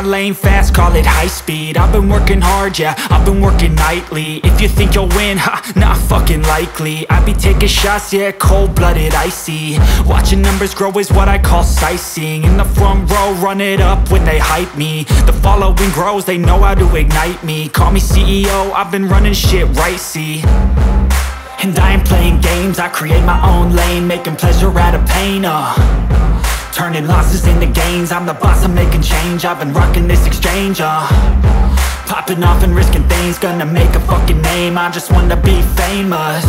my lane fast, call it high speed. I've been working hard, yeah, I've been working nightly. If you think you'll win, ha, not fucking likely. I be taking shots, yeah, cold-blooded, icy. Watching numbers grow is what I call sightseeing. In the front row, run it up when they hype me. The following grows, they know how to ignite me. Call me CEO, I've been running shit right, see. And I ain't playing games, I create my own lane, making pleasure out of pain, turning losses into gains. I'm the boss, I'm making change. I've been rocking this exchange, popping off and risking things. Gonna make a fucking name, I just wanna be famous.